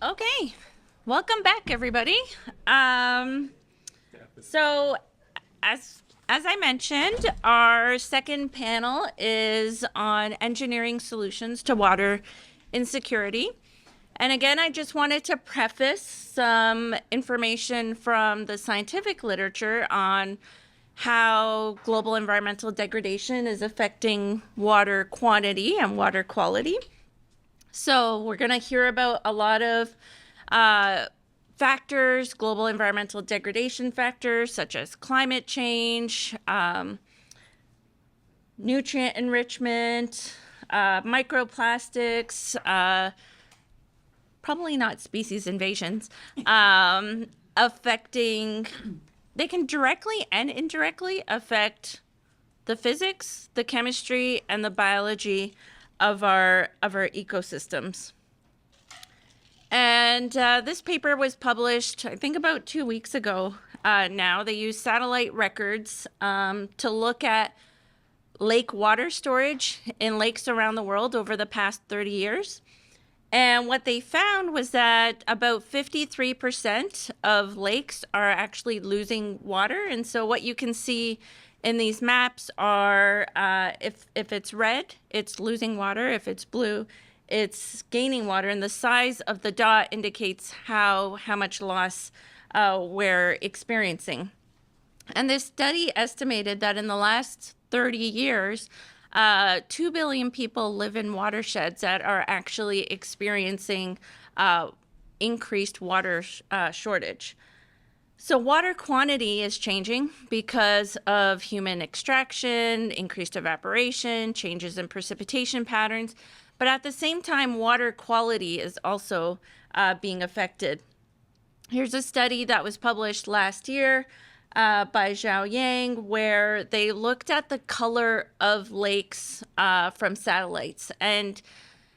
Okay, welcome back, everybody. So, as I mentioned, our second panel is on engineering solutions to water insecurity. And again, I just wanted to preface some information from the scientific literature on how global environmental degradation is affecting water quantity and water quality. So we're going to hear about a lot of factors, global environmental degradation factors, such as climate change, nutrient enrichment, microplastics, probably not species invasions, affecting, they can directly and indirectly affect the physics, the chemistry, and the biology of our ecosystems. And this paper was published, I think, about 2 weeks ago now. They used satellite records to look at lake water storage in lakes around the world over the past 30 years. And what they found was that about 53% of lakes are actually losing water. And so what you can see in these maps are if it's red, it's losing water. If it's blue, it's gaining water. And the size of the dot indicates how much loss we're experiencing. And this study estimated that in the last 30 years, 2 billion people live in watersheds that are actually experiencing increased water shortage. So water quantity is changing because of human extraction, increased evaporation, changes in precipitation patterns. But at the same time, water quality is also being affected. Here's a study that was published last year by Zhao Yang, where they looked at the color of lakes from satellites. And,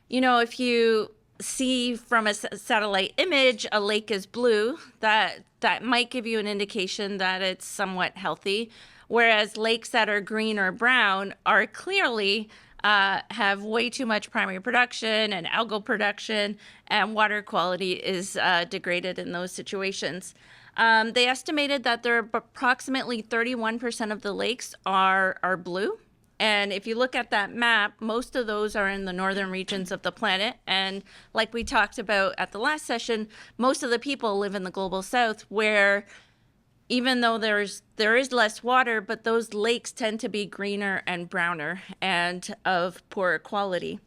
you know, if you see from a satellite image a lake is blue, that might give you an indication that it's somewhat healthy, whereas lakes that are green or brown are clearly have way too much primary production and algal production, and water quality is degraded in those situations. They estimated that there are approximately 31% of the lakes are blue. And if you look at that map, most of those are in the northern regions of the planet. And like we talked about at the last session, most of the people live in the global south, where even though there is less water, but those lakes tend to be greener and browner and of poorer quality.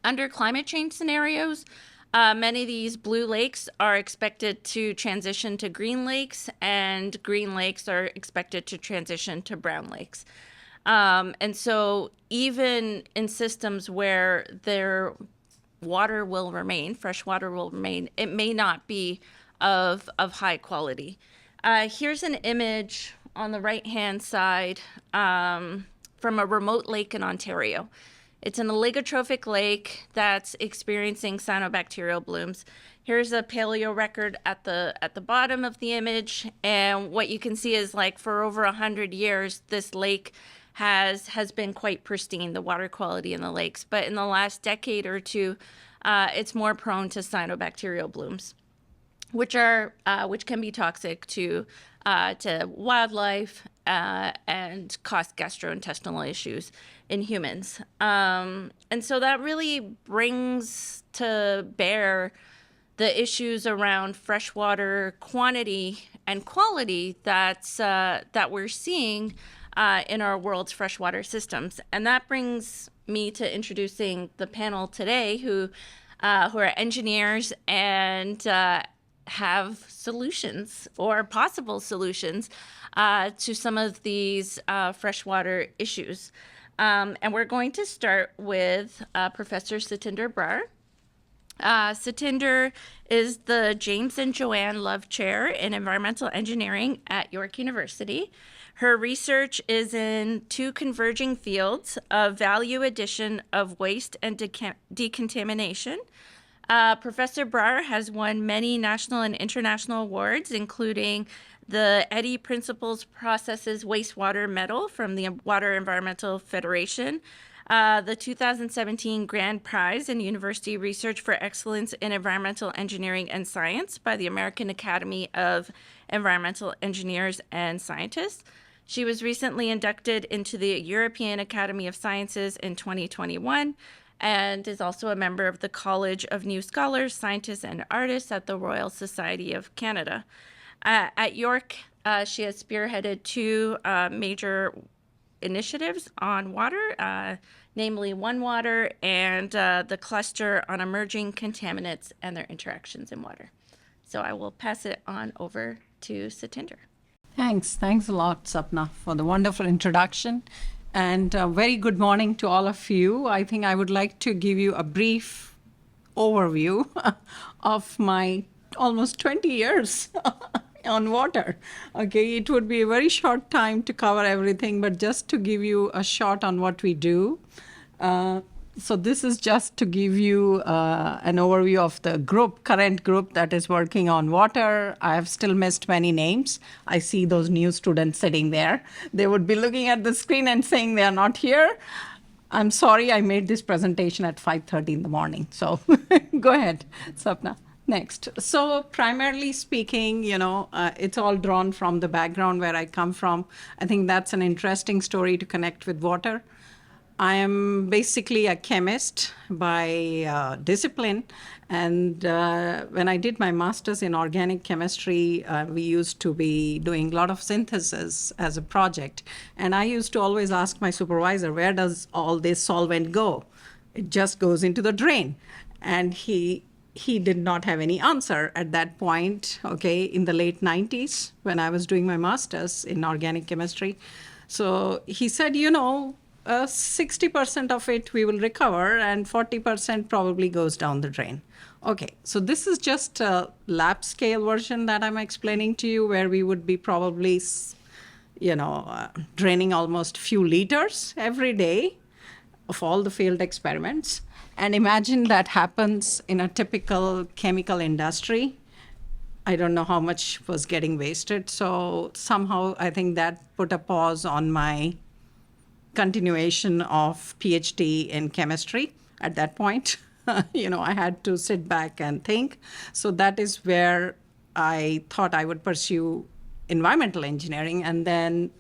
Under climate change scenarios, many of these blue lakes are expected to transition to green lakes, and green lakes are expected to transition to brown lakes. And so even in systems where their water will remain, fresh water will remain, it may not be of high quality. Here's an image on the right-hand side from a remote lake in Ontario. It's an oligotrophic lake that's experiencing cyanobacterial blooms. Here's a paleo record at the bottom of the image, and what you can see is, like, for over 100 years, this lake has been quite pristine, the water quality in the lakes. But in the last decade or two, it's more prone to cyanobacterial blooms, which can be toxic to wildlife and cause gastrointestinal issues in humans. And so that really brings to bear the issues around freshwater quantity and quality that we're seeing in our world's freshwater systems. And that brings me to introducing the panel today, who are engineers and have solutions or possible solutions to some of these freshwater issues. And we're going to start with Professor Satinder Brar. Satinder is the James and Joanne Love Chair in Environmental Engineering at York University. Her research is in two converging fields of value addition of waste and decontamination. Professor Brar has won many national and international awards, including the Eddy Principles Processes Wastewater Medal from the Water Environmental Federation, the 2017 Grand Prize in University Research for Excellence in Environmental Engineering and Science by the American Academy of Environmental Engineers and Scientists. She was recently inducted into the European Academy of Sciences in 2021 and is also a member of the College of New Scholars, Scientists, and Artists at the Royal Society of Canada. At York, she has spearheaded two major initiatives on water, namely One Water and the cluster on emerging contaminants and their interactions in water. So I will pass it on over to Satinder. Thanks a lot, Sapna, for the wonderful introduction. And very good morning to all of you. I think I would like to give you a brief overview of my almost 20 years on water. Okay, it would be a very short time to cover everything, but just to give you a shot on what we do. So this is just to give you an overview of the current group that is working on water. I have still missed many names. I see those new students sitting there. They would be looking at the screen and saying they are not here. I'm sorry, I made this presentation at 5:30 in the morning. So go ahead, Sapna. Next. So primarily speaking, it's all drawn from the background where I come from. I think that's an interesting story to connect with water. I am basically a chemist by discipline. And when I did my master's in organic chemistry, we used to be doing a lot of synthesis as a project. And I used to always ask my supervisor, where does all this solvent go? It just goes into the drain. And he did not have any answer at that point, okay, in the late 90s when I was doing my master's in organic chemistry. So he said, 60% of it we will recover and 40% probably goes down the drain. Okay, so this is just a lab scale version that I'm explaining to you where we would be probably, draining almost few liters every day of all the field experiments. And imagine that happens in a typical chemical industry. I don't know how much was getting wasted. So somehow I think that put a pause on my continuation of PhD in chemistry at that point. I had to sit back and think. So that is where I thought I would pursue environmental engineering. And then,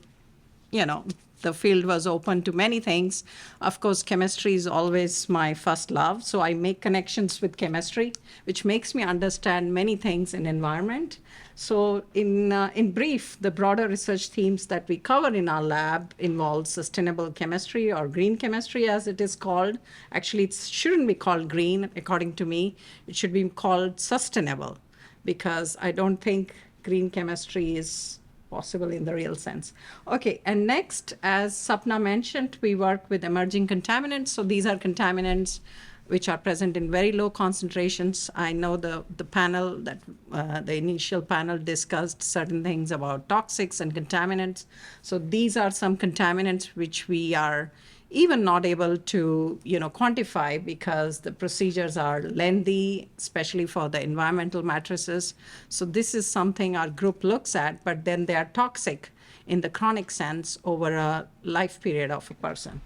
the field was open to many things. Of course, chemistry is always my first love. So I make connections with chemistry, which makes me understand many things in environment. So in brief, the broader research themes that we cover in our lab involve sustainable chemistry or green chemistry, as it is called. Actually, it shouldn't be called green, according to me. It should be called sustainable, because I don't think green chemistry is possible in the real sense. Okay, and next, as Sapna mentioned, we work with emerging contaminants. So these are contaminants which are present in very low concentrations. I know the panel, the initial panel discussed certain things about toxics and contaminants. So these are some contaminants which we are even not able to quantify because the procedures are lengthy, especially for the environmental matrices. So this is something our group looks at, but then they are toxic in the chronic sense over a life period of a person.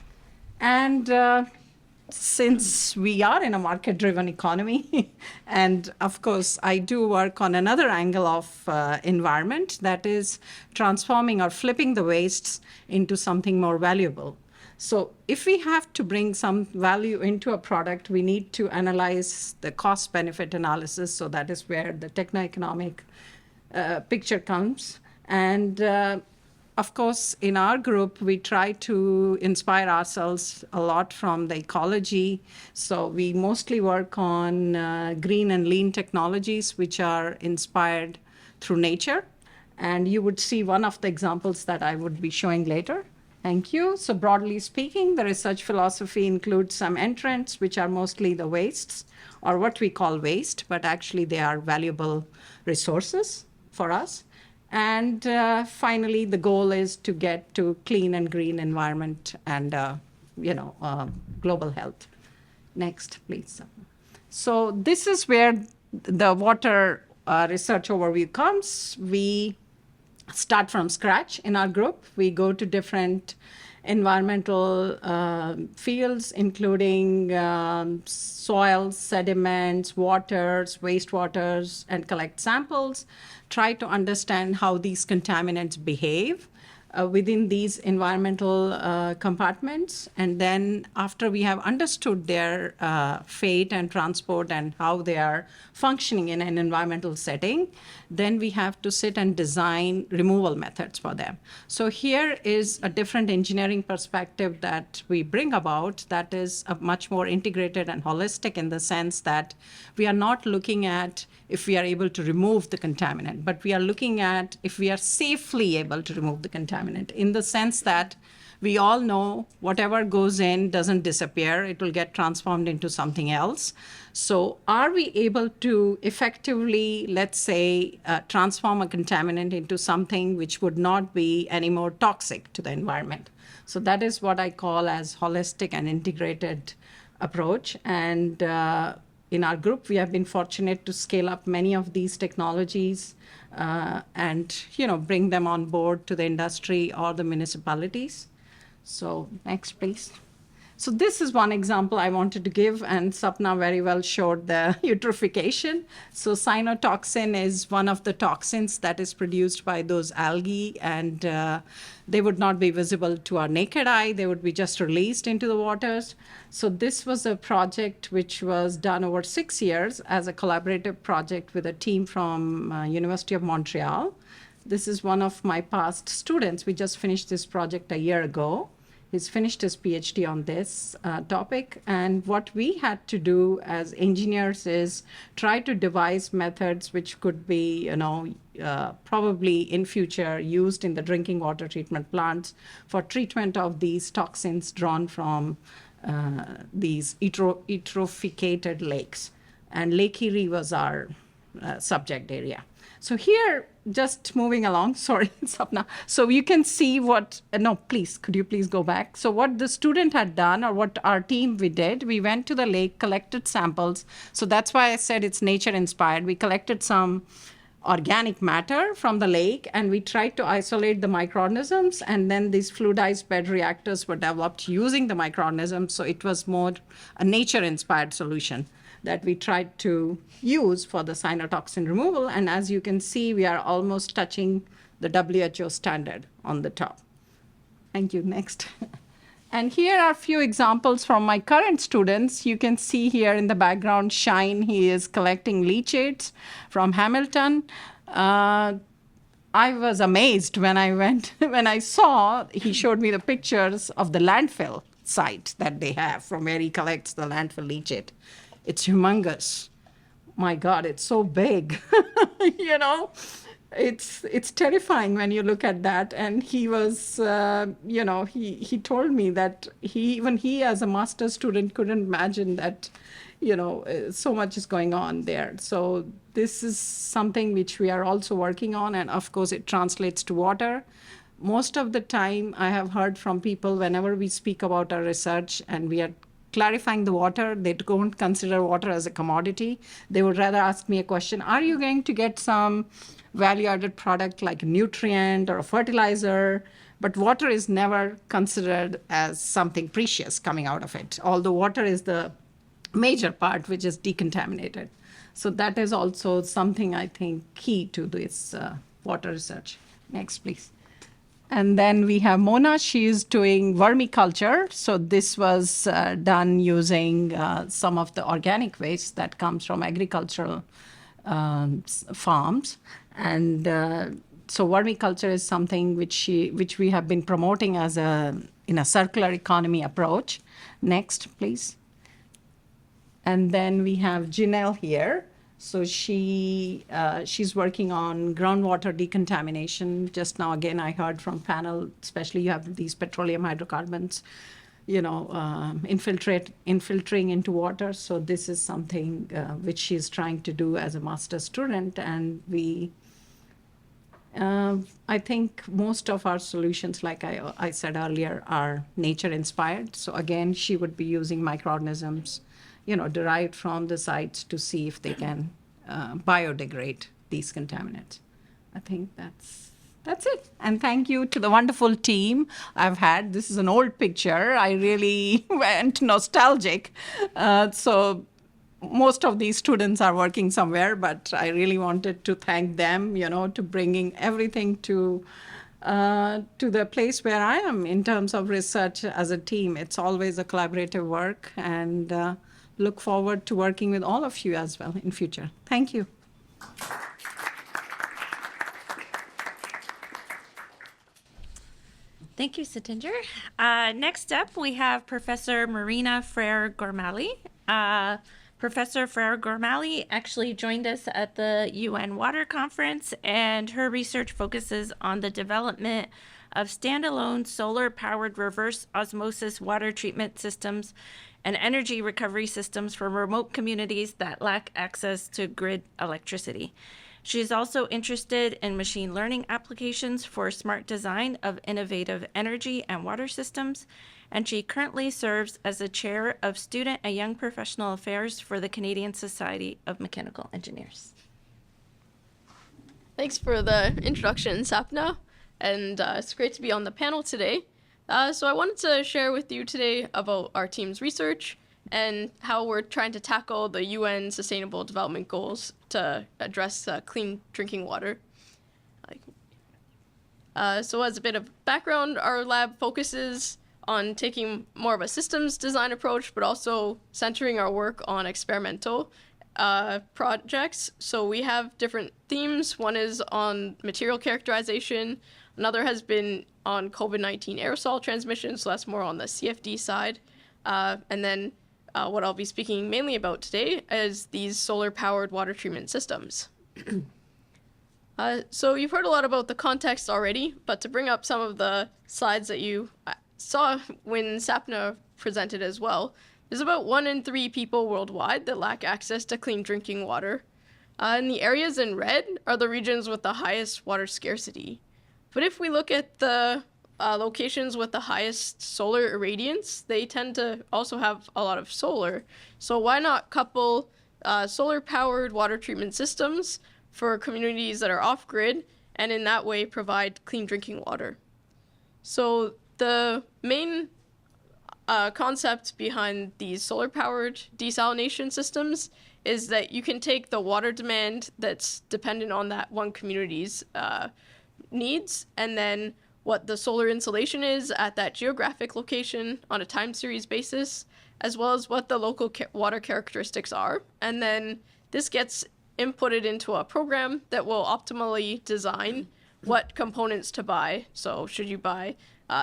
And since we are in a market-driven economy, and of course I do work on another angle of environment, that is transforming or flipping the wastes into something more valuable. So if we have to bring some value into a product, we need to analyze the cost-benefit analysis. So that is where the techno-economic picture comes. And of course, in our group, we try to inspire ourselves a lot from the ecology. So we mostly work on green and lean technologies, which are inspired through nature. And you would see one of the examples that I would be showing later. Thank you. So broadly speaking, the research philosophy includes some entrants, which are mostly the wastes, or what we call waste, but actually they are valuable resources for us. And finally, the goal is to get to clean and green environment and global health. Next, please. So this is where the water research overview comes. We start from scratch in our group. We go to different environmental fields, including soils, sediments, waters, wastewaters, and collect samples, try to understand how these contaminants behave within these environmental compartments. And then after we have understood their fate and transport and how they are functioning in an environmental setting, then we have to sit and design removal methods for them. So here is a different engineering perspective that we bring about that is a much more integrated and holistic, in the sense that we are not looking at if we are able to remove the contaminant, but we are looking at if we are safely able to remove the contaminant, in the sense that we all know whatever goes in doesn't disappear. It will get transformed into something else. So are we able to effectively, let's say, transform a contaminant into something which would not be any more toxic to the environment? So that is what I call as holistic and integrated approach. And in our group, we have been fortunate to scale up many of these technologies and bring them on board to the industry or the municipalities. So next, please. So this is one example I wanted to give, and Sapna very well showed the eutrophication. So cyanotoxin is one of the toxins that is produced by those algae, and they would not be visible to our naked eye. They would be just released into the waters. So this was a project which was done over 6 years as a collaborative project with a team from University of Montreal. This is one of my past students. We just finished this project a year ago. He's finished his PhD on this topic. And what we had to do as engineers is try to devise methods which could be, probably in future used in the drinking water treatment plants for treatment of these toxins drawn from these eutrophicated lakes. And Lake Erie was our subject area. So here, just moving along, sorry, Sapna. So you can see what, no, please, could you please go back? So what the student had done, or what our team we did, we went to the lake, collected samples. So that's why I said it's nature inspired. We collected some organic matter from the lake, and we tried to isolate the microorganisms, and then these fluidized bed reactors were developed using the microorganisms. So it was more a nature inspired solution that we tried to use for the cyanotoxin removal. And as you can see, we are almost touching the WHO standard on the top. Thank you. Next. And here are a few examples from my current students. You can see here in the background, Shine, he is collecting leachates from Hamilton. I was amazed when I saw, he showed me the pictures of the landfill site that they have from where he collects the landfill leachate. It's humongous. My God, it's so big. It's terrifying when you look at that. And he was, he told me that even he as a master's student couldn't imagine that, so much is going on there. So this is something which we are also working on. And of course, it translates to water. Most of the time, I have heard from people whenever we speak about our research and we are clarifying the water, they don't consider water as a commodity. They would rather ask me a question, are you going to get some value-added product like a nutrient or a fertilizer? But water is never considered as something precious coming out of it, although water is the major part which is decontaminated. So that is also something I think key to this water research. Next, please. And then we have Mona. She is doing vermiculture. So this was done using some of the organic waste that comes from agricultural farms. And so vermiculture is something which we have been promoting as in a circular economy approach. Next, please. And then we have Janelle here. So she's working on groundwater decontamination. Just now, again, I heard from panel, especially you have these petroleum hydrocarbons, infiltrating into water. So this is something which she's trying to do as a master's student. And I think most of our solutions, like I said earlier, are nature inspired. So again, she would be using microorganisms derived from the sites to see if they can biodegrade these contaminants. I think that's That's it. And thank you to the wonderful team I've had. This is an old picture. I really went nostalgic. So most of these students are working somewhere, but I really wanted to thank them, to bringing everything to the place where I am in terms of research as a team. It's always a collaborative work, and look forward to working with all of you as well in future. Thank you. Thank you, Satinder. Next up, we have Professor Marina Freire-Formaly. Professor Freire-Formaly actually joined us at the UN Water Conference, and her research focuses on the development of standalone solar-powered reverse osmosis water treatment systems and energy recovery systems for remote communities that lack access to grid electricity. She is also interested in machine learning applications for smart design of innovative energy and water systems, and she currently serves as the chair of Student and Young Professional Affairs for the Canadian Society of Mechanical Engineers. Thanks for the introduction, Sapna, and it's great to be on the panel today. So I wanted to share with you today about our team's research and how we're trying to tackle the UN Sustainable Development Goals to address clean drinking water. So as a bit of background, our lab focuses on taking more of a systems design approach, but also centering our work on experimental projects. So we have different themes. One is on material characterization. Another has been on COVID-19 aerosol transmission, so that's more on the CFD side. And then what I'll be speaking mainly about today is these solar-powered water treatment systems. So you've heard a lot about the context already, but to bring up some of the slides that you saw when Sapna presented as well, there's about 1 in 3 people worldwide that lack access to clean drinking water. And the areas in red are the regions with the highest water scarcity. But if we look at the locations with the highest solar irradiance, they tend to also have a lot of solar. So why not couple solar-powered water treatment systems for communities that are off-grid, and in that way provide clean drinking water? So the main concept behind these solar-powered desalination systems is that you can take the water demand that's dependent on that one community's needs, and then what the solar insolation is at that geographic location on a time series basis, as well as what the local water characteristics are. And then this gets inputted into a program that will optimally design what components to buy. So should you buy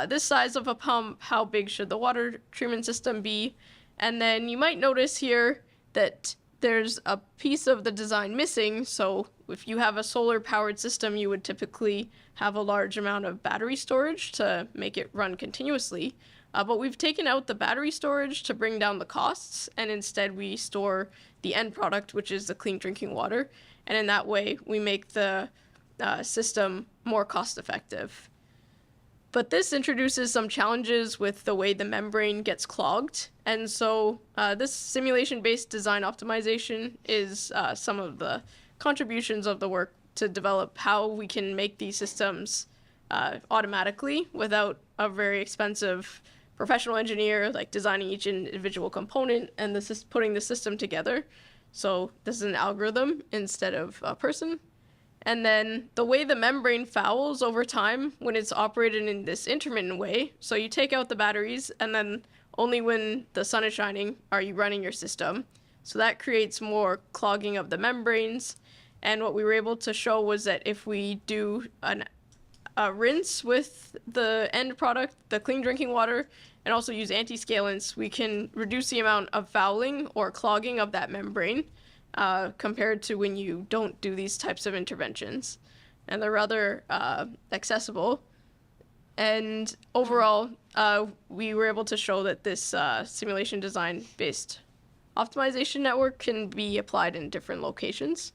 this size of a pump? How big should the water treatment system be? And then you might notice here that there's a piece of the design missing. So if you have a solar powered system, you would typically have a large amount of battery storage to make it run continuously. But we've taken out the battery storage to bring down the costs, and instead we store the end product, which is the clean drinking water. And in that way, we make the system more cost effective. But this introduces some challenges with the way the membrane gets clogged. And so this simulation-based design optimization is some of the contributions of the work to develop how we can make these systems automatically without a very expensive professional engineer like designing each individual component and putting the system together. So this is an algorithm instead of a person. And then the way the membrane fouls over time when it's operated in this intermittent way. So you take out the batteries, and then only when the sun is shining are you running your system. So that creates more clogging of the membranes. And what we were able to show was that if we do a rinse with the end product, the clean drinking water, and also use anti-scalants, we can reduce the amount of fouling or clogging of that membrane compared to when you don't do these types of interventions. And they're rather accessible. And overall, we were able to show that this simulation design-based optimization network can be applied in different locations.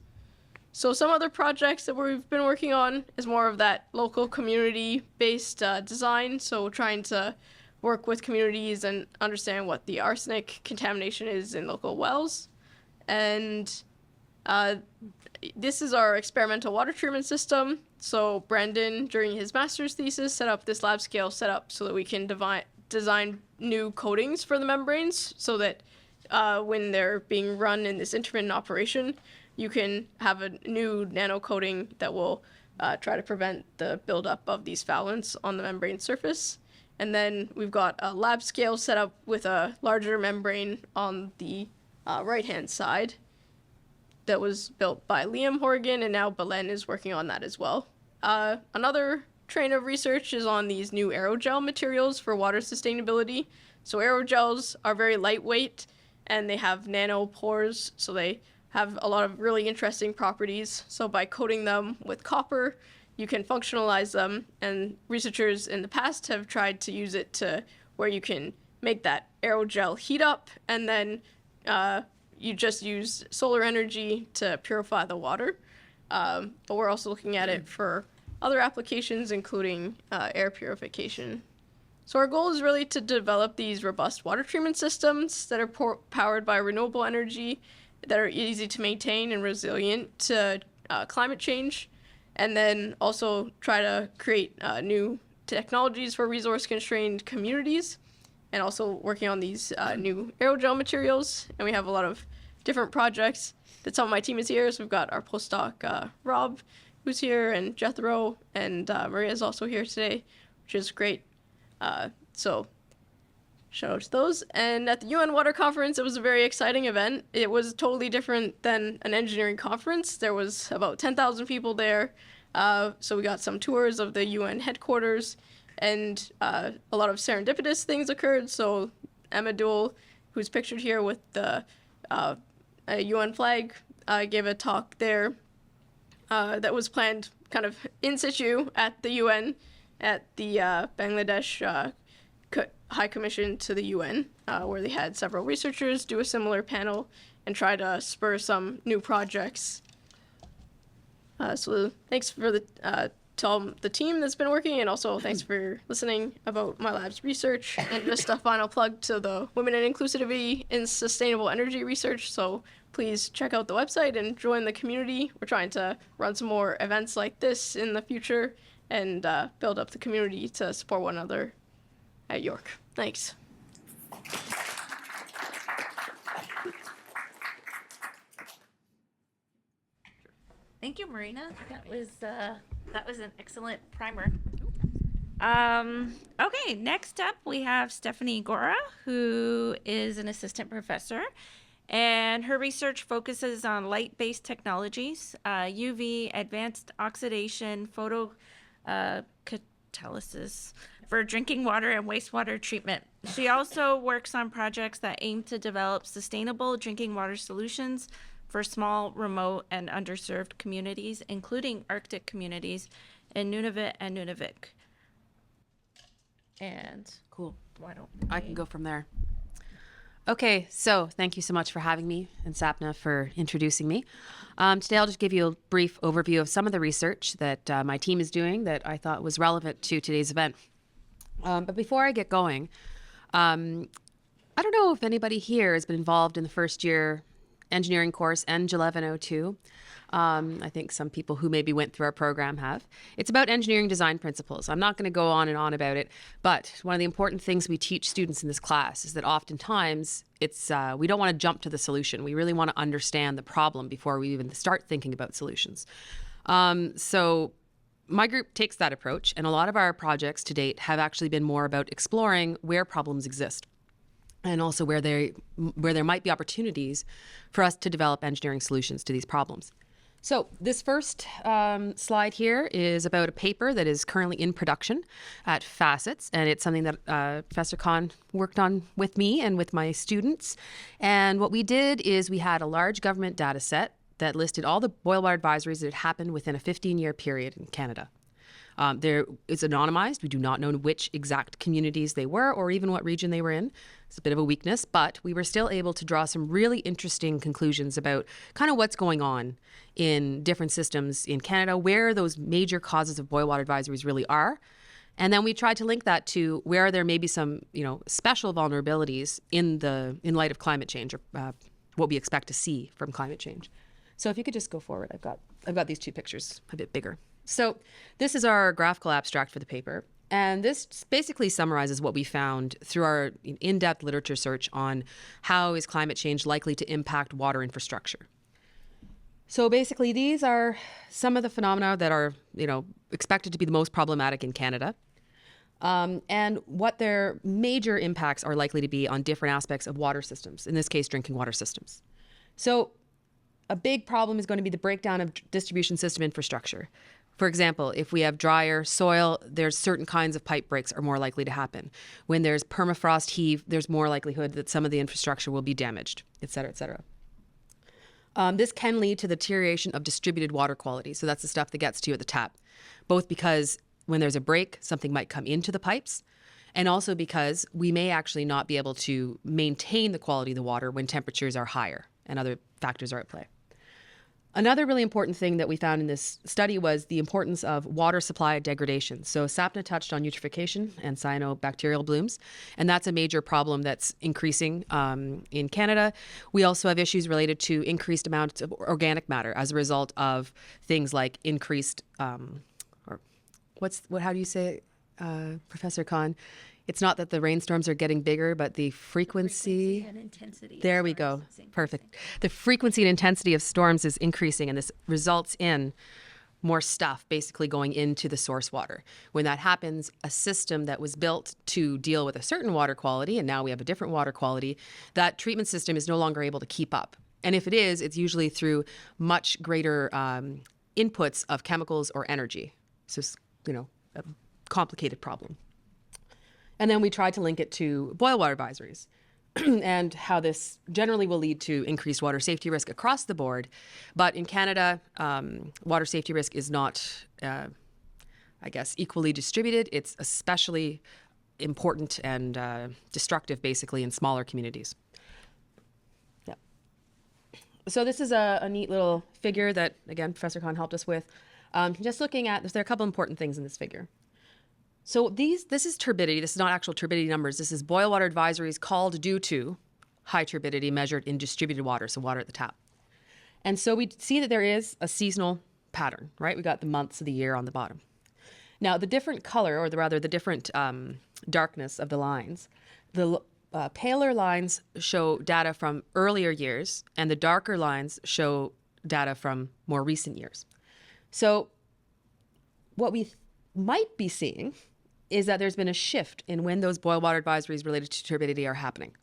So some other projects that we've been working on is more of that local community-based design. So trying to work with communities and understand what the arsenic contamination is in local wells. And This is our experimental water treatment system. So Brandon, during his master's thesis, set up this lab scale setup so that we can design new coatings for the membranes so that when they're being run in this intermittent operation, you can have a new nano coating that will try to prevent the buildup of these foulants on the membrane surface. And then we've got a lab scale set up with a larger membrane on the right-hand side that was built by Liam Horgan, and now Belen is working on that as well. Another train of research is on these new aerogel materials for water sustainability. So aerogels are very lightweight, and they have nanopores, so they have a lot of really interesting properties. So by coating them with copper, you can functionalize them, and researchers in the past have tried to use it to where you can make that aerogel heat up, and then you just use solar energy to purify the water. But we're also looking at it for other applications, including air purification. So our goal is really to develop these robust water treatment systems that are powered by renewable energy, that are easy to maintain and resilient to climate change, and then also try to create new technologies for resource-constrained communities, and also working on these new aerogel materials. And we have a lot of different projects that some of my team is here. So we've got our postdoc, Rob, who's here, and Jethro, and Maria is also here today, which is great. So shout out to those. And at the UN Water Conference, it was a very exciting event. It was totally different than an engineering conference. There was about 10,000 people there. So we got some tours of the UN headquarters, and a lot of serendipitous things occurred. So Emma Duell, who's pictured here with the UN flag, gave a talk there that was planned kind of in situ at the UN, at the Bangladesh High Commission to the UN, where they had several researchers do a similar panel and try to spur some new projects. So thanks for to all the team that's been working, and also thanks for listening about my lab's research. And just a final plug to the Women in Inclusivity in Sustainable Energy Research. So please check out the website and join the community. We're trying to run some more events like this in the future and build up the community to support one another at York. Thanks. Thank you, Marina. That was an excellent primer. Okay, next up we have Stephanie Gora, who is an assistant professor, and her research focuses on light-based technologies, UV, advanced oxidation, photocatalysis for drinking water and wastewater treatment. She also works on projects that aim to develop sustainable drinking water solutions for small, remote, and underserved communities, including Arctic communities in Nunavut and Nunavik. And cool. Why don't I can go from there. Okay, so thank you so much for having me, and Sapna for introducing me. Today I'll just give you a brief overview of some of the research that my team is doing that I thought was relevant to today's event. But before I get going, I don't know if anybody here has been involved in the first year engineering course ENG 1102. I think some people who maybe went through our program have. It's about engineering design principles. I'm not going to go on and on about it, but one of the important things we teach students in this class is that oftentimes it's we don't want to jump to the solution. We really want to understand the problem before we even start thinking about solutions. So my group takes that approach, and a lot of our projects to date have actually been more about exploring where problems exist, and also where there might be opportunities for us to develop engineering solutions to these problems. So this first slide here is about a paper that is currently in production at Facets, and it's something that Professor Khan worked on with me and with my students. And what we did is we had a large government data set that listed all the boil water advisories that had happened within a 15-year period in Canada. It's anonymized. We do not know which exact communities they were or even what region they were in. It's a bit of a weakness, but we were still able to draw some really interesting conclusions about kind of what's going on in different systems in Canada, where those major causes of boil water advisories really are. And then we tried to link that to where there may be some, special vulnerabilities in light of climate change, or what we expect to see from climate change. So if you could just go forward, I've got these two pictures a bit bigger. So this is our graphical abstract for the paper. And this basically summarizes what we found through our in-depth literature search on how is climate change likely to impact water infrastructure. So basically, these are some of the phenomena that are, expected to be the most problematic in Canada, and what their major impacts are likely to be on different aspects of water systems, in this case, drinking water systems. So a big problem is going to be the breakdown of distribution system infrastructure. For example, if we have drier soil, there's certain kinds of pipe breaks are more likely to happen. When there's permafrost heave, there's more likelihood that some of the infrastructure will be damaged, et cetera, et cetera. This can lead to the deterioration of distributed water quality. So that's the stuff that gets to you at the tap, both because when there's a break, something might come into the pipes, and also because we may actually not be able to maintain the quality of the water when temperatures are higher and other factors are at play. Another really important thing that we found in this study was the importance of water supply degradation. So Sapna touched on eutrophication and cyanobacterial blooms, and that's a major problem that's increasing in Canada. We also have issues related to increased amounts of organic matter as a result of things like increased, how do you say it, Professor Khan? It's not that the rainstorms are getting bigger, but the frequency and intensity. There we go. Perfect. The frequency and intensity of storms is increasing, and this results in more stuff basically going into the source water. When that happens, a system that was built to deal with a certain water quality, and now we have a different water quality, that treatment system is no longer able to keep up. And if it is, it's usually through much greater inputs of chemicals or energy. So it's, a complicated problem. And then we tried to link it to boil water advisories and how this generally will lead to increased water safety risk across the board. But in Canada, water safety risk is not, equally distributed. It's especially important and destructive, basically, in smaller communities. Yeah. So this is a neat little figure that, again, Professor Khan helped us with. Just looking at, there are a couple important things in this figure. So this is turbidity. This is not actual turbidity numbers. This is boil water advisories called due to high turbidity measured in distributed water, so water at the tap. And so we see that there is a seasonal pattern, right? We got the months of the year on the bottom. Now, the different color, or the different darkness of the lines, the paler lines show data from earlier years, and the darker lines show data from more recent years. So what we might be seeing is that there's been a shift in when those boil water advisories related to turbidity are happening.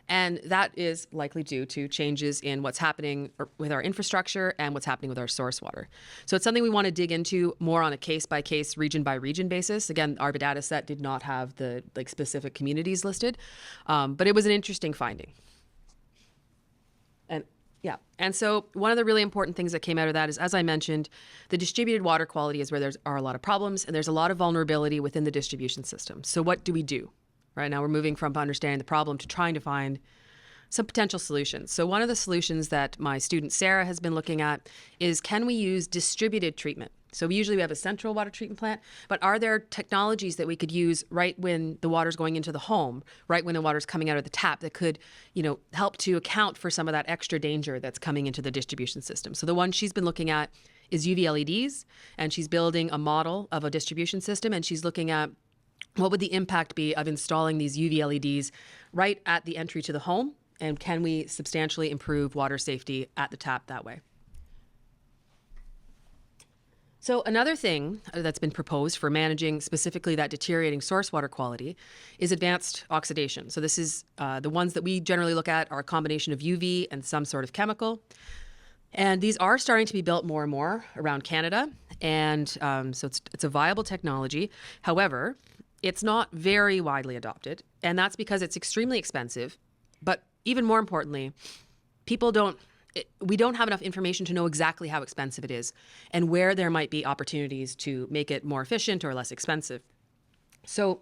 And that is likely due to changes in what's happening with our infrastructure and what's happening with our source water. So it's something we want to dig into more on a case-by-case, region-by-region basis. Again, our data set did not have the specific communities listed, but it was an interesting finding. And so one of the really important things that came out of that is, as I mentioned, the distributed water quality is where there are a lot of problems, and there's a lot of vulnerability within the distribution system. So what do we do? Right now we're moving from understanding the problem to trying to find some potential solutions. So one of the solutions that my student Sarah has been looking at is, can we use distributed treatment? So we usually have a central water treatment plant, but are there technologies that we could use right when the water's going into the home, right when the water's coming out of the tap, that could, help to account for some of that extra danger that's coming into the distribution system? So the one she's been looking at is UV LEDs, and she's building a model of a distribution system, and she's looking at what would the impact be of installing these UV LEDs right at the entry to the home, and can we substantially improve water safety at the tap that way? So another thing that's been proposed for managing specifically that deteriorating source water quality is advanced oxidation. So this is the ones that we generally look at are a combination of UV and some sort of chemical. And these are starting to be built more and more around Canada. And so it's a viable technology. However, it's not very widely adopted. And that's because it's extremely expensive. But even more importantly, we don't have enough information to know exactly how expensive it is and where there might be opportunities to make it more efficient or less expensive. So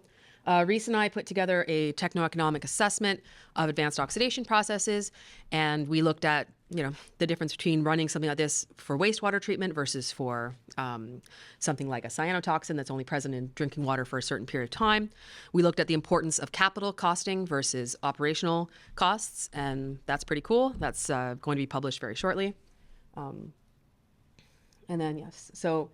Reese and I put together a techno-economic assessment of advanced oxidation processes, and we looked at the difference between running something like this for wastewater treatment versus for something like a cyanotoxin that's only present in drinking water for a certain period of time. We looked at the importance of capital costing versus operational costs, and that's pretty cool. That's going to be published very shortly. And then, yes. So,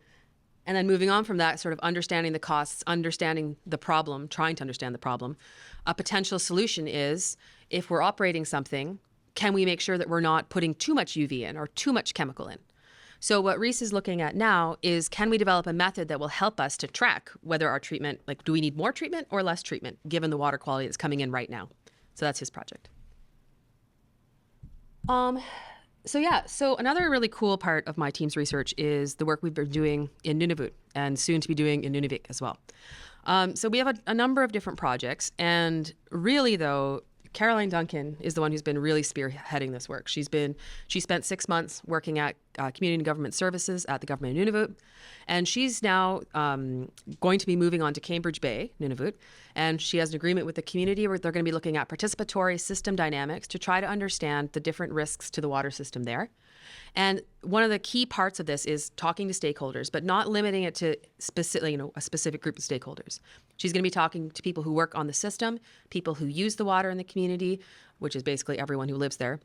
and then moving on from that, sort of understanding the costs, understanding the problem, trying to understand the problem. A potential solution is, if we're operating something, can we make sure that we're not putting too much UV in or too much chemical in? So what Reese is looking at now is, can we develop a method that will help us to track whether our treatment, like, do we need more treatment or less treatment, given the water quality that's coming in right now? So that's his project. So another really cool part of my team's research is the work we've been doing in Nunavut and soon to be doing in Nunavik as well. So we have a number of different projects, and really though, Caroline Duncan is the one who's been really spearheading this work. She spent 6 months working at Community and Government Services at the Government of Nunavut, and she's now going to be moving on to Cambridge Bay, Nunavut, and she has an agreement with the community where they're going to be looking at participatory system dynamics to try to understand the different risks to the water system there. And one of the key parts of this is talking to stakeholders, but not limiting it to a specific group of stakeholders. She's going to be talking to people who work on the system, people who use the water in the community, which is basically everyone who lives there,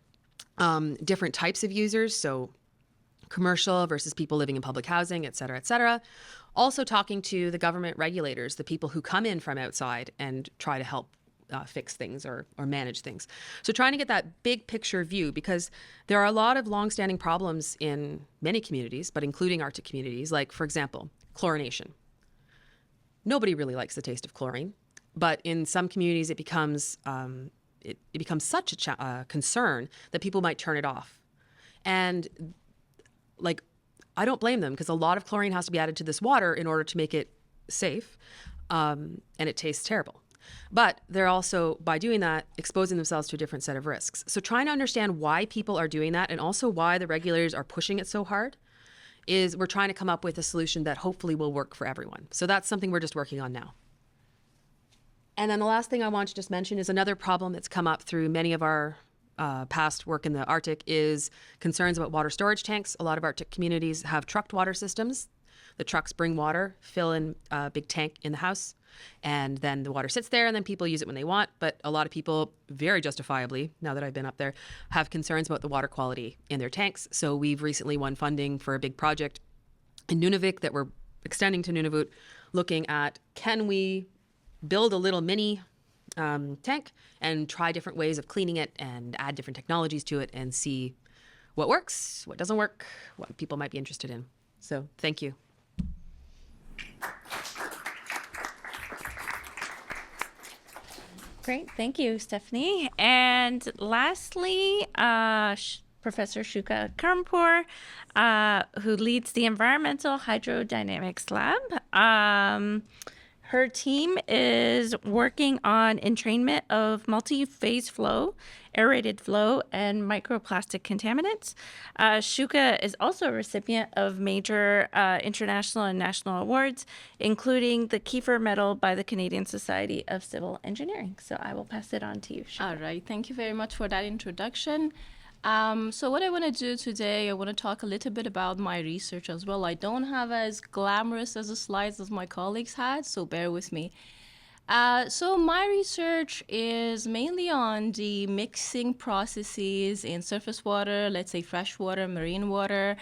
different types of users, so commercial versus people living in public housing, et cetera, et cetera. Also talking to the government regulators, the people who come in from outside and try to help fix things or manage things. So trying to get that big picture view, because there are a lot of longstanding problems in many communities, but including Arctic communities, like, for example, chlorination. Nobody really likes the taste of chlorine, but in some communities it becomes such a concern that people might turn it off. And like, I don't blame them, because a lot of chlorine has to be added to this water in order to make it safe, and it tastes terrible. But they're also, by doing that, exposing themselves to a different set of risks. So trying to understand why people are doing that, and also why the regulators are pushing it so hard, is we're trying to come up with a solution that hopefully will work for everyone. So that's something we're just working on now. And then the last thing I want to just mention is another problem that's come up through many of our past work in the Arctic is concerns about water storage tanks. A lot of Arctic communities have trucked water systems. The trucks bring water, fill in a big tank in the house, and then the water sits there, and then people use it when they want. But a lot of people, very justifiably, now that I've been up there, have concerns about the water quality in their tanks. So we've recently won funding for a big project in Nunavik that we're extending to Nunavut, looking at, can we build a little mini tank and try different ways of cleaning it and add different technologies to it and see what works, what doesn't work, what people might be interested in. So thank you. Great, thank you, Stephanie. And lastly, Professor Shooka Karimpour, who leads the Environmental Hydrodynamics Lab. Her team is working on entrainment of multi-phase flow, aerated flow, and microplastic contaminants. Shooka is also a recipient of major international and national awards, including the Kiefer Medal by the Canadian Society of Civil Engineering. So I will pass it on to you, Shooka. All right, thank you very much for that introduction. So what I want to do today, I want to talk a little bit about my research as well. I don't have as glamorous as the slides as my colleagues had, so bear with me. So my research is mainly on the mixing processes in surface water, let's say freshwater, marine water,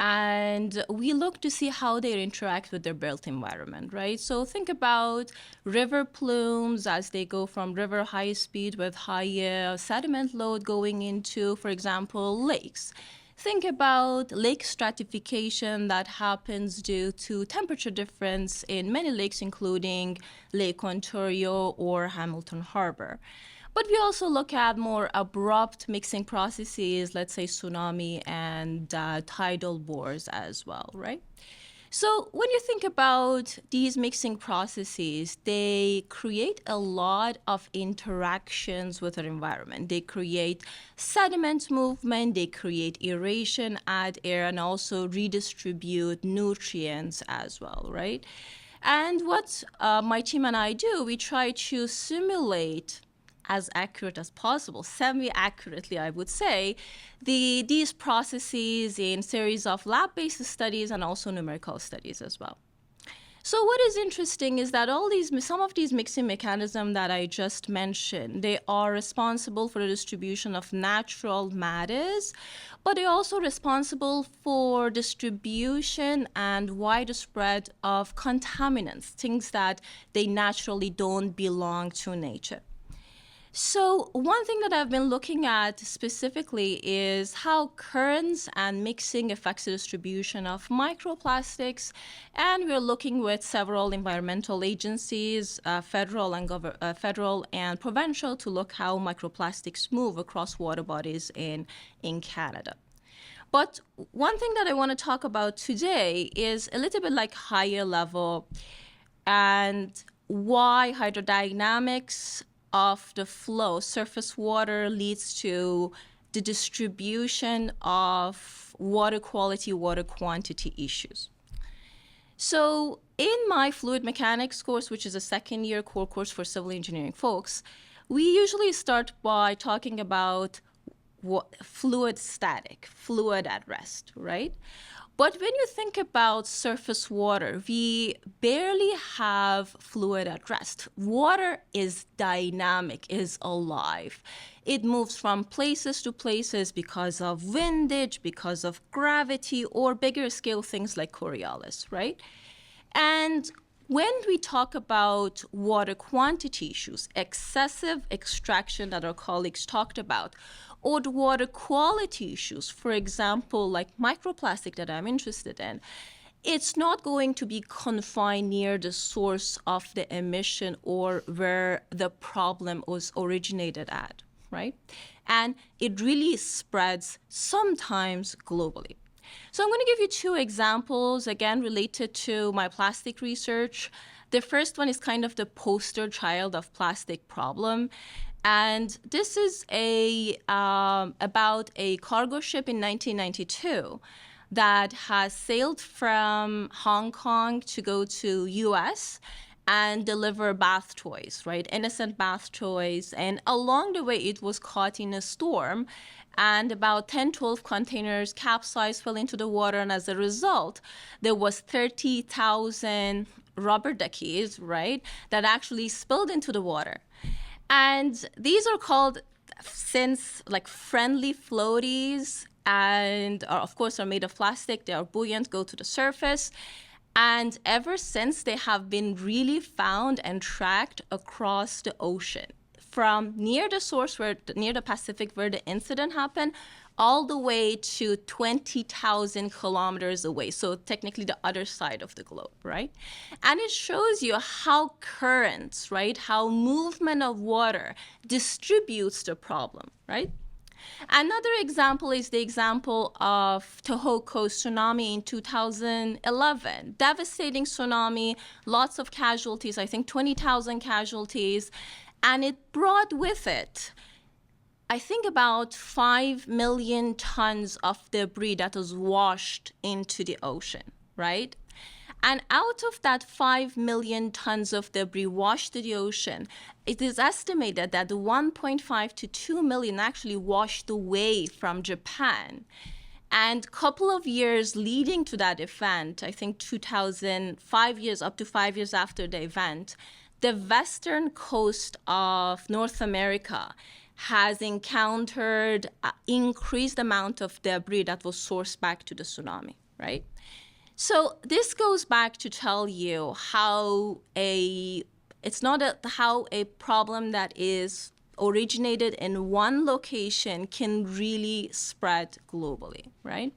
and we look to see how they interact with their built environment, right? So think about river plumes as they go from river high speed with high sediment load going into, for example, lakes. Think about lake stratification that happens due to temperature difference in many lakes, including Lake Ontario or Hamilton Harbor. But we also look at more abrupt mixing processes, let's say tsunami and tidal bores as well, right? So when you think about these mixing processes, they create a lot of interactions with our environment. They create sediment movement, they create aeration, add air, and also redistribute nutrients as well, right? And what my team and I do, we try to simulate as accurate as possible, semi-accurately, I would say, these processes in series of lab-based studies and also numerical studies as well. So what is interesting is that some of these mixing mechanisms that I just mentioned, they are responsible for the distribution of natural matters, but they're also responsible for distribution and widespread of contaminants, things that they naturally don't belong to nature. So one thing that I've been looking at specifically is how currents and mixing affects the distribution of microplastics, and we're looking with several environmental agencies, federal and provincial, to look how microplastics move across water bodies in Canada. But one thing that I want to talk about today is a little bit like higher level and why hydrodynamics of the flow, surface water, leads to the distribution of water quality, water quantity issues. So in my fluid mechanics course, which is a second-year core course for civil engineering folks, we usually start by talking about fluid static, fluid at rest, right? But when you think about surface water, we barely have fluid at rest. Water is dynamic, is alive. It moves from places to places because of windage, because of gravity, or bigger scale things like Coriolis, right? And when we talk about water quantity issues, excessive extraction that our colleagues talked about, or the water quality issues, for example, like microplastic that I'm interested in, it's not going to be confined near the source of the emission or where the problem was originated at, right? And it really spreads sometimes globally. So I'm going to give you two examples, again, related to my plastic research. The first one is kind of the poster child of plastic problem. And this is about a cargo ship in 1992 that has sailed from Hong Kong to go to US and deliver bath toys, right? Innocent bath toys. And along the way, it was caught in a storm, and about 10, 12 containers capsized, fell into the water. And as a result, there was 30,000 rubber duckies, right, that actually spilled into the water. And these are called, since, like friendly floaties, and of course are made of plastic. They are buoyant, go to the surface. And ever since, they have been really found and tracked across the ocean, from near the source, near the Pacific, where the incident happened, all the way to 20,000 kilometers away. So technically the other side of the globe, right? And it shows you how currents, right, how movement of water distributes the problem, right? Another example is the example of Tohoku tsunami in 2011. Devastating tsunami, lots of casualties, I think 20,000 casualties. And it brought with it, I think, about 5 million tons of debris that was washed into the ocean, right? And out of that 5 million tons of debris washed to the ocean, it is estimated that the 1.5 to 2 million actually washed away from Japan. And a couple of years leading to that event, I think 5 years, up to 5 years after the event, the western coast of North America has encountered an increased amount of debris that was sourced back to the tsunami, right? So this goes back to tell you how how a problem that is originated in one location can really spread globally, right?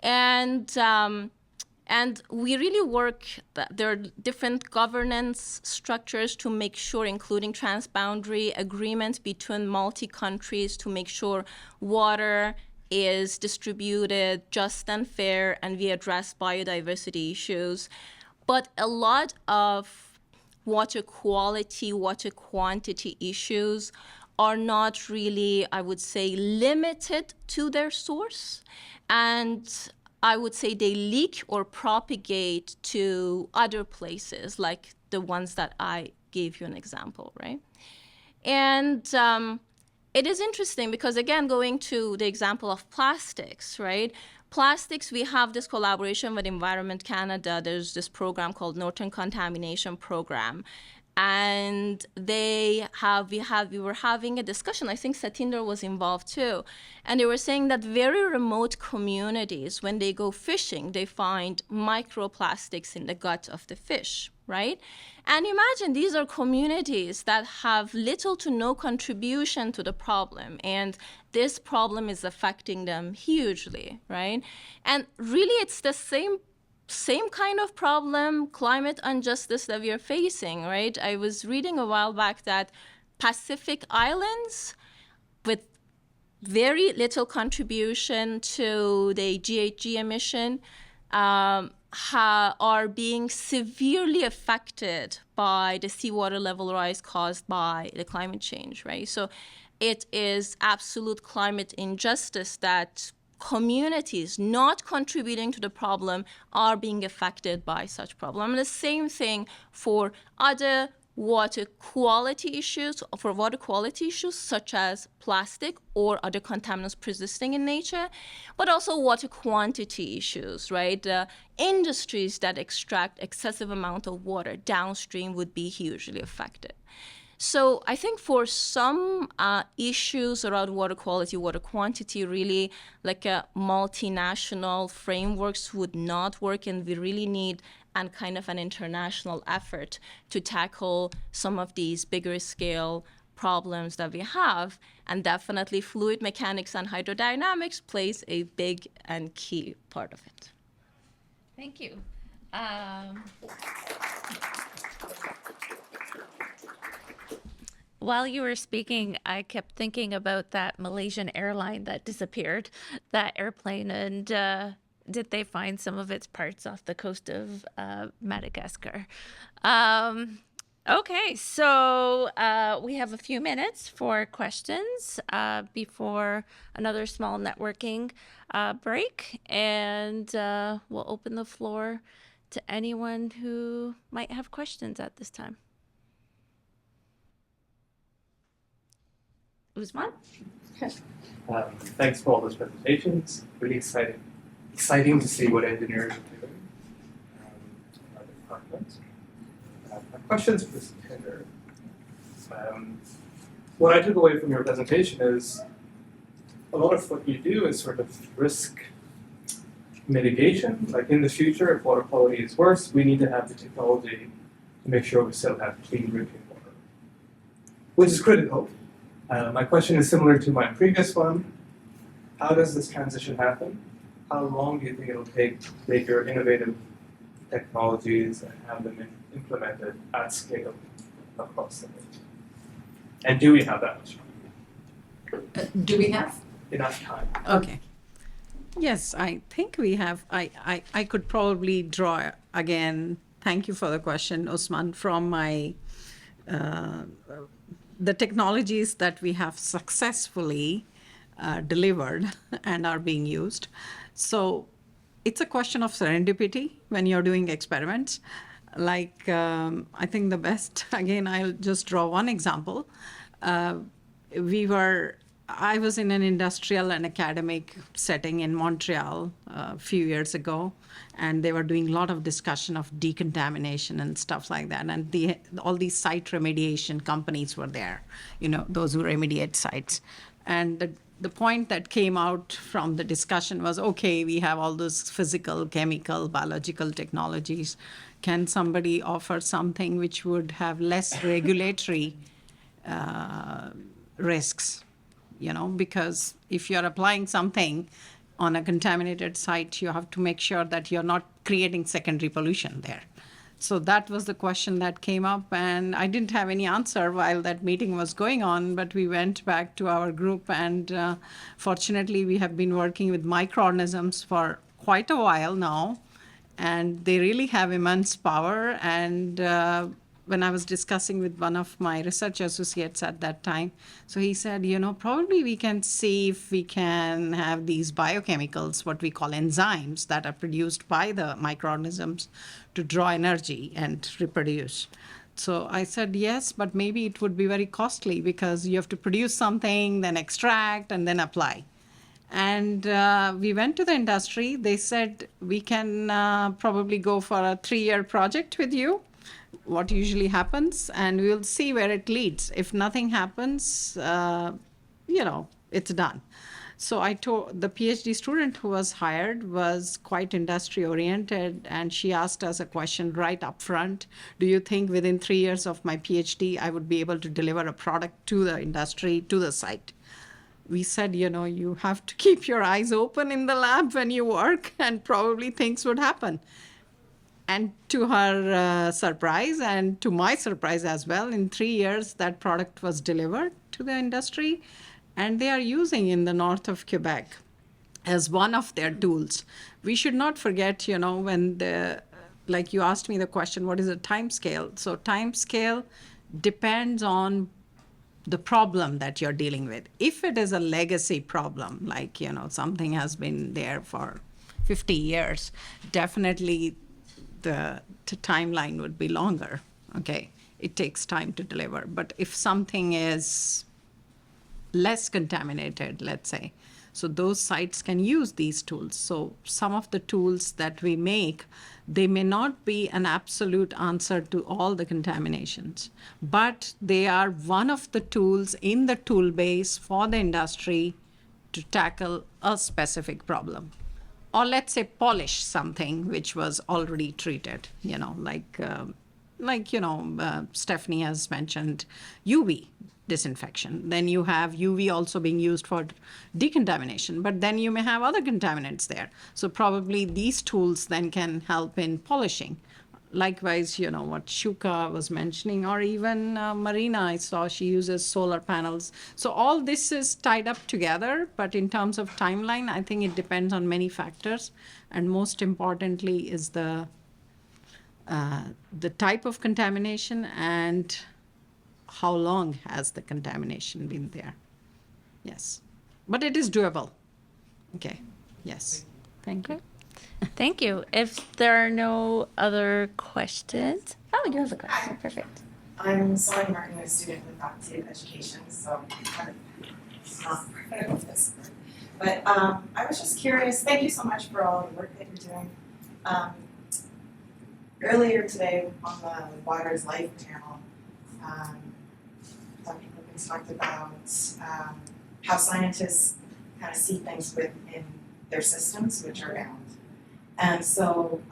And we really work, there are different governance structures to make sure, including transboundary agreements between multi-countries, to make sure water is distributed just and fair, and we address biodiversity issues. But a lot of water quality, water quantity issues are not really, I would say, limited to their source. And I would say they leak or propagate to other places, like the ones that I gave you an example, right? And it is interesting because, again, going to the example of plastics, right? Plastics, we have this collaboration with Environment Canada. There's this program called Northern Contamination Program. And we were having a discussion. I think Satinder was involved too. And they were saying that very remote communities, when they go fishing, they find microplastics in the gut of the fish, right? And imagine these are communities that have little to no contribution to the problem. And this problem is affecting them hugely, right? And really, it's the same kind of problem, climate injustice that we are facing, right? I was reading a while back that Pacific Islands with very little contribution to the GHG emission are being severely affected by the seawater level rise caused by the climate change, right? So it is absolute climate injustice that communities not contributing to the problem are being affected by such problem. And the same thing for other water quality issues, such as plastic or other contaminants persisting in nature, but also water quantity issues, right? Industries that extract excessive amount of water downstream would be hugely affected. So I think for some issues around water quality, water quantity, really like a multinational frameworks would not work, and we really need kind of an international effort to tackle some of these bigger scale problems that we have. And definitely fluid mechanics and hydrodynamics plays a big and key part of it. Thank you. While you were speaking, I kept thinking about that Malaysian airline that disappeared, that airplane, and did they find some of its parts off the coast of Madagascar? Okay, so we have a few minutes for questions before another small networking break, and we'll open the floor to anyone who might have questions at this time. Usman? Thanks for all those presentations. Really exciting to see what engineers are doing in our department. My questions for Satinder. What I took away from your presentation is a lot of what you do is sort of risk mitigation. Like in the future, if water quality is worse, we need to have the technology to make sure we still have clean drinking water, which is critical. My question is similar to my previous one. How does this transition happen? How long do you think it'll take to make your innovative technologies and have them implemented at scale across the world? And do we have that much time? Do we have? Enough time? Okay. Yes, I think we have. I could probably draw again. Thank you for the question, Usman, from my the technologies that we have successfully delivered and are being used. So it's a question of serendipity when you're doing experiments. Like, I think the best, again, I'll just draw one example. I was in an industrial and academic setting in Montreal a few years ago, and they were doing a lot of discussion of decontamination and stuff like that. And all these site remediation companies were there, those who remediate sites. And the point that came out from the discussion was, okay, we have all those physical, chemical, biological technologies. Can somebody offer something which would have less regulatory risks? Because if you're applying something on a contaminated site, you have to make sure that you're not creating secondary pollution there. So that was the question that came up, and I didn't have any answer while that meeting was going on, but we went back to our group, and fortunately we have been working with microorganisms for quite a while now, and they really have immense power. And when I was discussing with one of my research associates at that time, so he said, probably we can see if we can have these biochemicals, what we call enzymes, that are produced by the microorganisms to draw energy and reproduce. So I said, yes, but maybe it would be very costly because you have to produce something, then extract, and then apply. And we went to the industry. They said, we can probably go for a 3-year project with you, what usually happens, and we'll see where it leads. If nothing happens, it's done. So I told the PhD student who was hired was quite industry oriented, and she asked us a question right up front. Do you think within 3 years of my PhD, I would be able to deliver a product to the industry, to the site? We said, you have to keep your eyes open in the lab when you work, and probably things would happen. And to her surprise, and to my surprise as well, in 3 years, that product was delivered to the industry, and they are using in the north of Quebec as one of their tools. We should not forget, when like you asked me the question, what is the time scale? So time scale depends on the problem that you're dealing with. If it is a legacy problem, like, something has been there for 50 years, definitely the timeline would be longer, okay? It takes time to deliver. But if something is less contaminated, let's say, so those sites can use these tools. So some of the tools that we make, they may not be an absolute answer to all the contaminations, but they are one of the tools in the tool base for the industry to tackle a specific problem. Or let's say polish something which was already treated, Stephanie has mentioned UV disinfection. Then you have UV also being used for decontamination, but then you may have other contaminants there. So probably these tools then can help in polishing. Likewise, what Shooka was mentioning, or even Marina, I saw she uses solar panels. So all this is tied up together, but in terms of timeline, I think it depends on many factors. And most importantly is the type of contamination and how long has the contamination been there. Yes, but it is doable. Okay, yes, thank you. Thank you. If there are no other questions. Oh, you have a question. Perfect. I'm Sonia Martin, a student with Faculty of Education, so I'm not part of this. But I was just curious, thank you so much for all the work that you're doing. Earlier today on the Water is Life panel, Dr. Perkins talked about how scientists kind of see things within their systems, which are bound. And so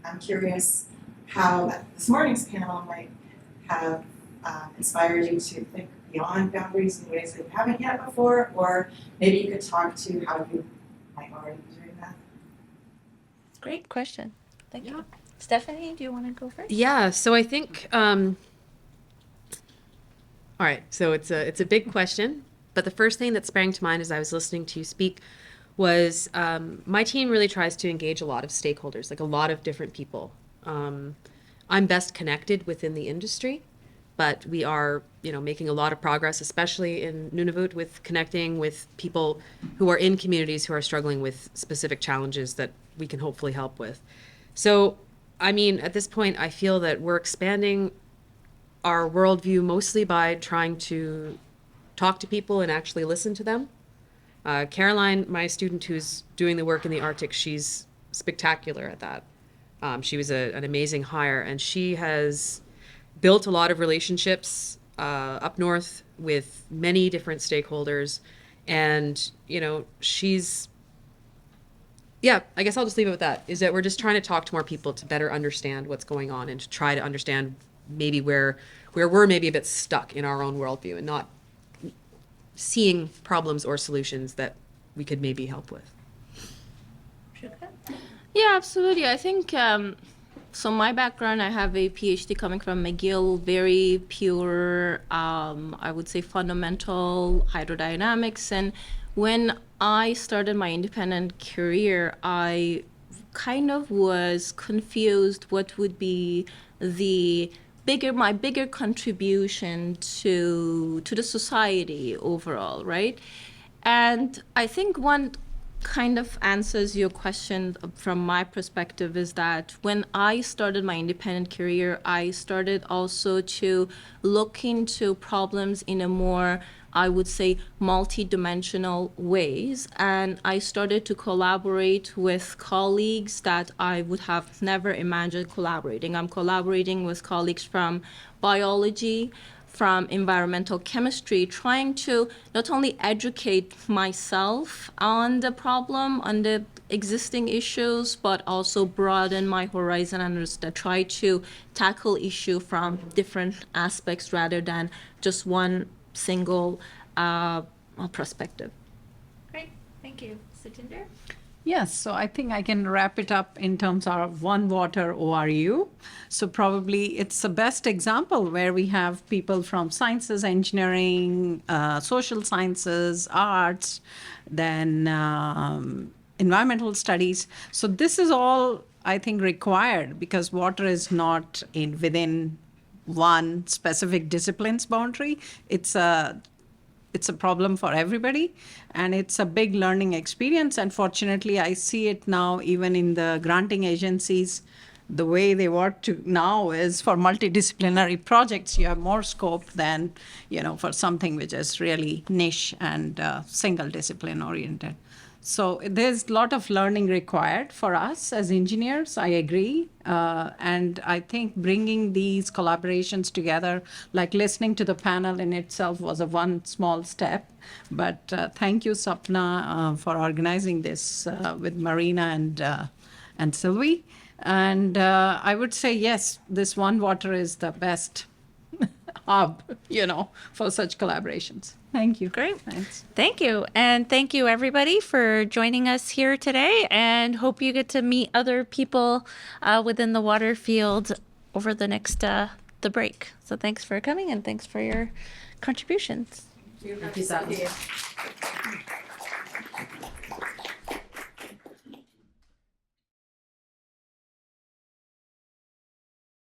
I'm curious how this morning's panel might have inspired you to think beyond boundaries in ways that you haven't yet before, or maybe you could talk to how you might already be doing that. Great question. Thank you. Stephanie, do you want to go first? Yeah, so I think, all right, so it's a big question, but the first thing that sprang to mind as I was listening to you speak was my team really tries to engage a lot of stakeholders, like a lot of different people. I'm best connected within the industry, but we are, making a lot of progress, especially in Nunavut, with connecting with people who are in communities who are struggling with specific challenges that we can hopefully help with. So, at this point, I feel that we're expanding our worldview mostly by trying to talk to people and actually listen to them. Caroline, my student who's doing the work in the Arctic, she's spectacular at that. She was an amazing hire, and she has built a lot of relationships up north with many different stakeholders. And, I guess I'll just leave it with that, is that we're just trying to talk to more people to better understand what's going on and to try to understand maybe where we're maybe a bit stuck in our own worldview and not seeing problems or solutions that we could maybe help with. Yeah, absolutely. I think, so my background, I have a PhD coming from McGill, very pure, I would say fundamental hydrodynamics. And when I started my independent career, I kind of was confused what would be my bigger contribution to the society overall, right? And I think one kind of answers your question from my perspective is that when I started my independent career, I started also to look into problems in a more I would say, multi-dimensional ways. And I started to collaborate with colleagues that I would have never imagined collaborating. I'm collaborating with colleagues from biology, from environmental chemistry, trying to not only educate myself on the problem, on the existing issues, but also broaden my horizon and try to tackle issue from different aspects rather than just one single perspective. Great. Thank you. Satinder? Yes, so I think I can wrap it up in terms of One Water ORU. So probably it's the best example where we have people from sciences, engineering, social sciences, arts, then environmental studies. So this is all, I think, required because water is not within one specific discipline's boundary. It's a problem for everybody, and it's a big learning experience. And fortunately, I see it now even in the granting agencies. The way they work now is for multidisciplinary projects, you have more scope than, for something which is really niche and single discipline oriented. So there's a lot of learning required for us as engineers, I agree. And I think bringing these collaborations together, like listening to the panel in itself was one small step. But thank you, Sapna, for organizing this with Marina and Sylvie. And I would say, yes, this One Water is the best hub, for such collaborations. Thank you. Great. Thanks. Thank you. And thank you, everybody, for joining us here today. And hope you get to meet other people within the water field over the next the break. So thanks for coming and thanks for your contributions. Thank you, Sally.